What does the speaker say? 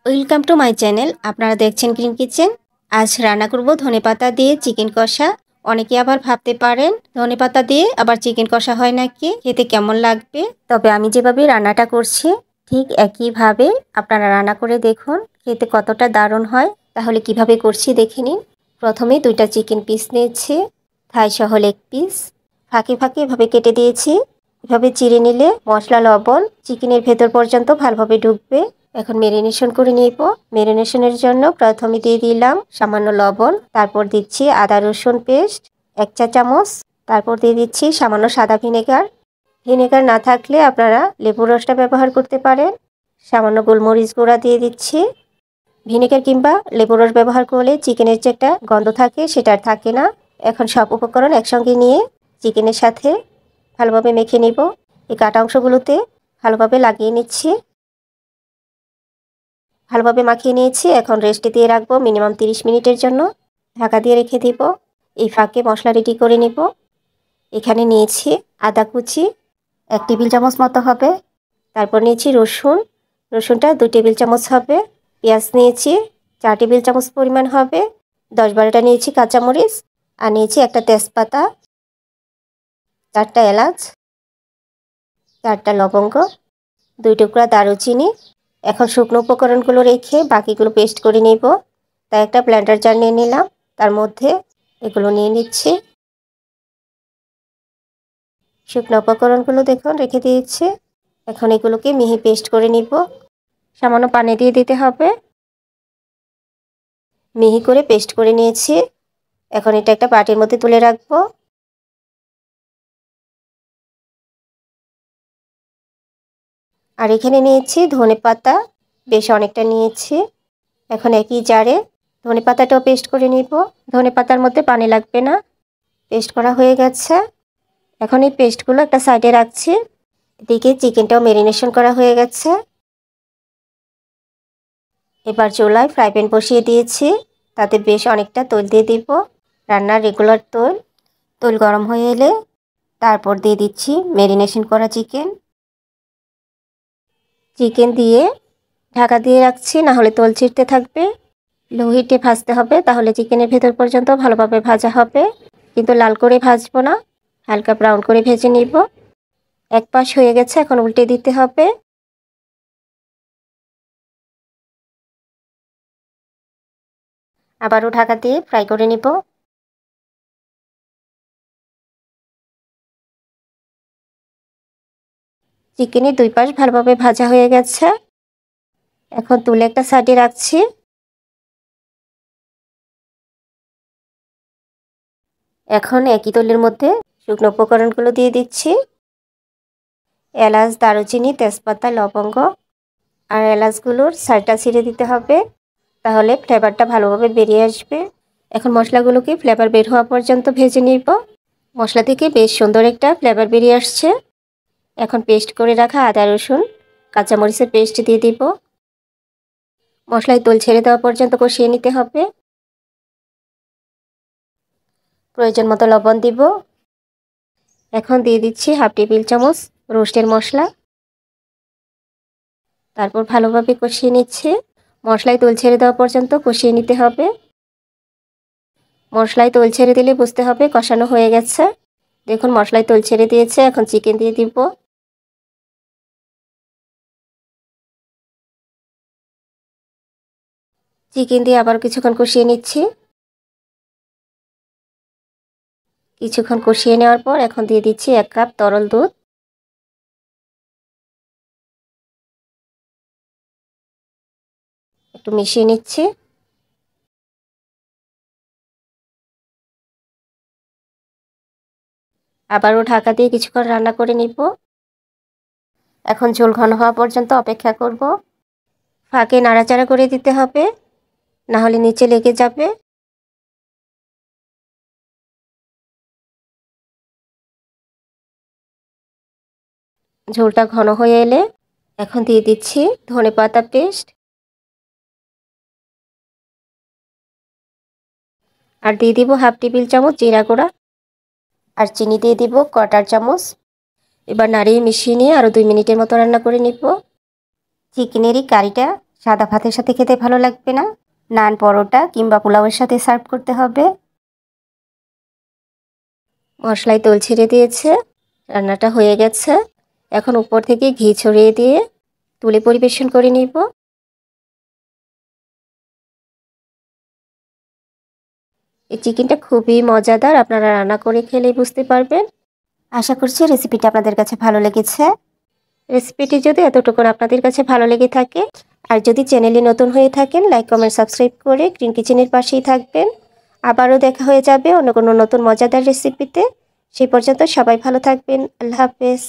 Welcome to my channel. আপনারা দেখছেন green kitchen. আজ রান্না করব ধনেপাতা দিয়ে চিকেন কষা। অনেকে আবার ভাবতে পারেন ধনেপাতা দিয়ে আবার চিকেন কষা হয় নাকি, খেতে কেমন লাগবে। তবে আমি যেভাবে রান্নাটা করছি ঠিক একইভাবে আপনারা রান্না করে দেখুন খেতে কতটা দারুণ হয়। তাহলে কিভাবে করছি দেখে নিন। প্রথমে 2টা চিকেন পিস নিয়েছি, থাই সহ লেগ পিস ফাঁকে ফাঁকে এভাবে কেটে দিয়েছি। এভাবে চিড়ে নিলে মশলা লবণ চিকেনের ভেতর পর্যন্ত ভালোভাবে ঢুকবে। এখন মেরিনেশন করে নিব। মেরিনেশনের জন্য প্রথমে দিয়ে দিলাম সামান্য লবণ, তারপর দিচ্ছি আদা রসুন পেস্ট 1 চা চামচ, তারপর দিয়ে দিচ্ছি সামান্য সাদা ভিনেগার। ভিনেগার না থাকলে আপনারা লেবুর রসটা ব্যবহার করতে পারেন। সামান্য গোলমরিচ গুঁড়া দিয়ে দিচ্ছি। ভিনেগার কিংবা লেবুর রস ব্যবহার করলে চিকেনের যে একটা গন্ধ থাকে সেটা আর থাকে না। এখন সব উপকরণ একসঙ্গে নিয়ে চিকেনের সাথে ভালোভাবে মেখে নিব। এই কাটা অংশগুলোতে ভালোভাবে লাগিয়ে নিচ্ছি। ভালোভাবে মাখিয়ে নিয়েছি। এখন রেস্টে দিয়ে রাখবো মিনিমাম 30 মিনিটের জন্য। ঢাকা দিয়ে রেখে দিব। এই ফাঁকে মশলা রেডি করে নিব। এখানে নিয়েছি আদা কুচি 1 টেবিল চামচ মতো হবে। তারপর নিয়েছি রসুনটা 2 টেবিল চামচ হবে। পেঁয়াজ নিয়েছি 4 টেবিল চামচ পরিমাণ হবে। 10-12টা নিয়েছি কাঁচামরিচ, আর নিয়েছি একটা তেজপাতা, 4টা এলাচ, 4টা লবঙ্গ, 2 টুকরা দারুচিনি। এখন শুকনো উপকরণগুলো রেখে বাকিগুলো পেস্ট করে নিব। তাই একটা ব্লেন্ডার জার নিয়ে নিলাম, তার মধ্যে এগুলো নিয়ে নিচ্ছি। শুকনো উপকরণগুলো দেখুন রেখে দিয়েছি। এখন এগুলোকে মিহি পেস্ট করে নিব। সামান্য পানি দিয়ে দিতে হবে। মিহি করে পেস্ট করে নিয়েছি। এখন এটা একটা বাটির মধ্যে তুলে রাখবো। আর এখানে নিয়েছি ধনেপাতা, বেশ অনেকটা নিয়েছি। এখন একই জারে ধনেপাতাটাও পেস্ট করে নিব। ধনেপাতার মধ্যে পানি লাগবে না, পেস্ট করা হয়ে গেছে। এখন এই পেস্টগুলো একটা সাইডে রাখছি। এদিকে চিকেনটাও ম্যারিনেশন করা হয়ে গেছে। এবার চুলায় ফ্রাই প্যান বসিয়ে দিয়েছি, তাতে বেশ অনেকটা তেল দিয়ে দিব, রান্নার রেগুলার তেল। তেল গরম হয়ে এলে তারপর দিয়ে দিচ্ছি ম্যারিনেশন করা চিকেন দিয়ে ঢাকা দিয়ে রাখছি, না হলে তেল ছিটতে থাকবে। লো হিটে ভাজতে হবে, তাহলে চিকেনের ভেতর পর্যন্ত ভালোভাবে ভাজা হবে। কিন্তু লাল করে ভাজবো না, হালকা ব্রাউন করে ভেজে নিব। এক পাশ হয়ে গেছে, এখন উল্টে দিতে হবে। আবারও ঢাকা দিয়ে ফ্রাই করে নিব। চিকেনের 2 পাশ ভালোভাবে ভাজা হয়ে গেছে। এখন তুলে একটা সাইডে রাখছি। এখন একই তেলের মধ্যে শুকনো উপকরণগুলো দিয়ে দিচ্ছি। এলাচ, দারুচিনি, তেজপাতা, লবঙ্গ। আর এলাচগুলোর সাইডটা ছিঁড়ে দিতে হবে, তাহলে ফ্লেভারটা ভালোভাবে বেরিয়ে আসবে। এখন মশলাগুলোকে ফ্লেভার বের হওয়া পর্যন্ত ভেজে নিব। মশলা থেকে বেশ সুন্দর একটা ফ্লেভার বেরিয়ে আসছে। এখন পেস্ট করে রাখা আদা রসুন কাঁচামরিচের পেস্ট দিয়ে দিব। মশলায় তেল ছেড়ে দেওয়া পর্যন্ত কষিয়ে নিতে হবে। প্রয়োজন মতো লবণ দিব। এখন দিয়ে দিচ্ছি 1/2 টেবিল চামচ রোস্টের মশলা। তারপর ভালোভাবে কষিয়ে নিচ্ছে। মশলায় তেল ছেড়ে দেওয়া পর্যন্ত কষিয়ে নিতে হবে। মশলায় তেল ছেড়ে দিলে বুঝতে হবে কষানো হয়ে গেছে। দেখুন মশলায় তেল ছেড়ে দিয়েছে। এখন চিকেন দিয়ে দিব। চিকেন দিয়ে আবার কিছুক্ষণ কষিয়ে নিচ্ছি। কিছুক্ষণ কষিয়ে নেওয়ার পর এখন দিয়ে দিচ্ছি 1 কাপ তরল দুধ। একটু মিশিয়ে নিচ্ছি। আবারও ঢাকা দিয়ে কিছুক্ষণ রান্না করে নিব। এখন ঝোল ঘন হওয়া পর্যন্ত অপেক্ষা করব। ফাঁকে নাড়াচাড়া করে দিতে হবে, না হলে নিচে লেগে যাবে। ঝোলটা ঘন হয়ে এলে এখন দিয়ে দিচ্ছি ধনেপাতা পেস্ট, আর দিয়ে দিব 1/2 টেবিল চামচ জিরা গুঁড়া, আর চিনি দিয়ে দিব 1/4 চামচ। এবার নাড়িয়ে মিশিয়ে নিয়ে আরও 2 মিনিটের মতো রান্না করে নিব। চিকেনের এই কারিটা সাদা ভাতের সাথে খেতে ভালো লাগবে না, নান, পরোটা কিংবা পোলাওয়ের সাথে সার্ভ করতে হবে। মশলায় তেল ছেড়ে দিয়েছে, রান্নাটা হয়ে গেছে। এখন উপর থেকে ঘি ছড়িয়ে দিয়ে তুলে পরিবেশন করে নিব। এই চিকেনটা খুবই মজাদার, আপনারা রান্না করে খেলেই বুঝতে পারবেন। আশা করছি রেসিপিটা আপনাদের কাছে ভালো লেগেছে। রেসিপিটি যদি এতটুকু আপনাদের কাছে ভালো লেগে থাকে, আর যদি চ্যানেলে নতুন হয়ে থাকেন, লাইক, কমেন্ট, সাবস্ক্রাইব করে গ্রিন কিচেনের পাশেই থাকবেন। আবারও দেখা হয়ে যাবে অন্য কোনো নতুন মজাদার রেসিপিতে। সেই পর্যন্ত সবাই ভালো থাকবেন। আল্লাহ হাফেজ।